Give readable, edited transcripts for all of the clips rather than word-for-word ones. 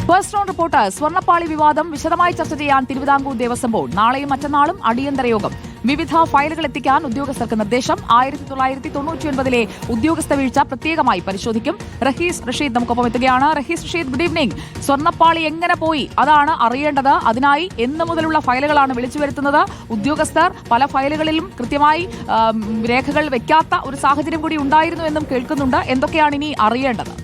First round report. സ്വർണ്ണപ്പാളി വിവാദം വിശദമായി ചർച്ച ചെയ്യാൻ തിരുവിതാംകൂർ ദേവസ്വം ബോർഡ്. നാളെയും മറ്റന്നാളും അടിയന്തര യോഗം. വിവിധ ഫയലുകൾ എത്തിക്കാൻ ഉദ്യോഗസ്ഥർക്ക് നിർദ്ദേശം. 1999 ഉദ്യോഗസ്ഥ വീഴ്ച പ്രത്യേകമായി പരിശോധിക്കും. റഹീസ് റഷീദ് നമുക്കൊപ്പം എത്തുകയാണ്. Rahees Rasheed, good evening. സ്വർണ്ണപ്പാളി എങ്ങനെ പോയി അതാണ് അറിയേണ്ടത്. അതിനായി എന്ന് മുതലുള്ള ഫയലുകളാണ് വിളിച്ചു വരുത്തുന്നത്. ഉദ്യോഗസ്ഥർ പല ഫയലുകളിലും കൃത്യമായി രേഖകൾ വെക്കാത്ത ഒരു സാഹചര്യം കൂടി ഉണ്ടായിരുന്നു എന്നും കേൾക്കുന്നുണ്ട്. എന്തൊക്കെയാണ് ഇനി അറിയേണ്ടത്?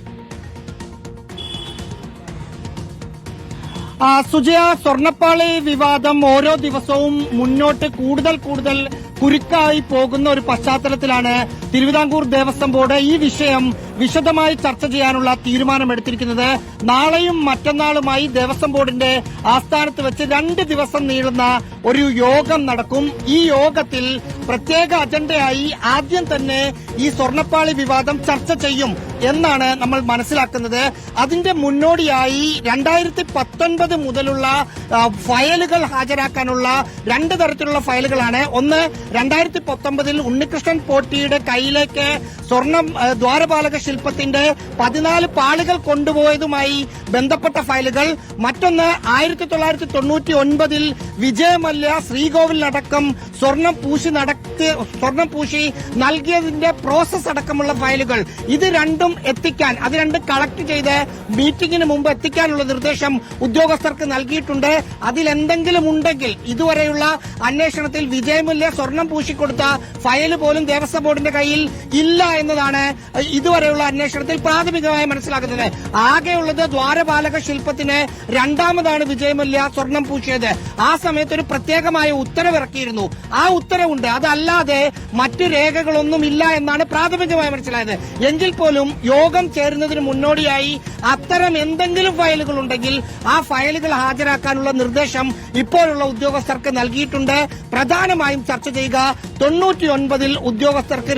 സുജയ, സ്വർണ്ണപ്പാളി വിവാദം ഓരോ ദിവസവും മുന്നോട്ട് കൂടുതൽ കുരുക്കായി പോകുന്ന ഒരു പശ്ചാത്തലത്തിലാണ് തിരുവിതാംകൂർ ദേവസ്വം ബോർഡ് ഈ വിഷയം വിശദമായി ചർച്ച ചെയ്യാനുള്ള തീരുമാനമെടുത്തിരിക്കുന്നത്. നാളെയും മറ്റന്നാളുമായി ദേവസ്വം ബോർഡിന്റെ ആസ്ഥാനത്ത് വെച്ച് 2 ദിവസം നീളുന്ന ഒരു യോഗം നടക്കും. ഈ യോഗത്തിൽ പ്രത്യേക അജണ്ടയായി ആദ്യം തന്നെ ഈ സ്വർണ്ണപ്പാളി വിവാദം ചർച്ച ചെയ്യും എന്നാണ് നമ്മൾ മനസ്സിലാക്കുന്നത്. അതിന്റെ മുന്നോടിയായി 2019 മുതലുള്ള ഫയലുകൾ ഹാജരാക്കാനുള്ള 2 തരത്തിലുള്ള ഫയലുകളാണ്. ഒന്ന്, 2019 ഉണ്ണികൃഷ്ണൻ പോറ്റിയുടെ കയ്യിലേക്ക് സ്വർണം ദ്വാരപാലക ശില്പത്തിന്റെ 14 പാളികൾ കൊണ്ടുപോയതുമായി ബന്ധപ്പെട്ട ഫയലുകൾ. മറ്റൊന്ന്, 1999 വിജയമല്യ ശ്രീകോവിലടക്കം സ്വർണം പൂശി നൽകിയതിന്റെ പ്രോസസ് അടക്കമുള്ള ഫയലുകൾ. ഇത് രണ്ടും എത്തിക്കാൻ, അത് രണ്ടും കളക്ട് ചെയ്ത് മീറ്റിംഗിന് മുമ്പ് എത്തിക്കാനുള്ള നിർദ്ദേശം ഉദ്യോഗസ്ഥർക്ക് നൽകിയിട്ടുണ്ട്. അതിലെന്തെങ്കിലും ഉണ്ടെങ്കിൽ ഇതുവരെയുള്ള അന്വേഷണത്തിൽ വിജയമല്യ സ്വർണം പൂശിക്കൊടുത്ത ഫയൽ പോലും ദേവസ്വം ബോർഡിന്റെ കയ്യിൽ ഇല്ല എന്നതാണ് ഇതുവരെയുള്ള അന്വേഷണത്തിൽ പ്രാഥമികമായി മനസ്സിലാക്കുന്നത്. ആകെയുള്ളത് ദ്വാരപാലക ശില്പത്തിന് രണ്ടാമതാണ് വിജയമല്യ സ്വർണം പൂശിയത്. ആ സമയത്ത് ഒരു പ്രത്യേകമായ ഉത്തരവിറക്കിയിരുന്നു. ആ ഉത്തരവുണ്ട്. അതല്ലാതെ മറ്റു രേഖകളൊന്നുമില്ല എന്നാണ് പ്രാഥമികമായി മനസ്സിലായത്. എങ്കിൽ പോലും യോഗം ചേരുന്നതിന് മുന്നോടിയായി അത്തരം എന്തെങ്കിലും ഫയലുകൾ ഉണ്ടെങ്കിൽ ആ ഫയലുകൾ ഹാജരാക്കാനുള്ള നിർദ്ദേശം ഇപ്പോഴുള്ള ഉദ്യോഗസ്ഥർക്ക് നൽകിയിട്ടുണ്ട്. പ്രധാനമായും ചർച്ച ചെയ്യുക 99 ഉദ്യോഗസ്ഥർക്ക്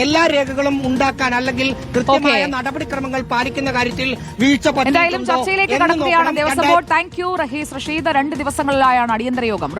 എല്ലാ രേഖകളും ഉണ്ടാക്കാൻ അല്ലെങ്കിൽ കൃത്യമായ നടപടിക്രമങ്ങൾ പാലിക്കുന്ന കാര്യത്തിൽ വീഴ്ച എന്തായാലും ചർച്ചയിലേക്ക് കടക്കുകയാണ് Devaswom board. Thank you Rahees Rasheed. 2 ദിവസങ്ങളിലായാണ് അടിയന്തര യോഗം.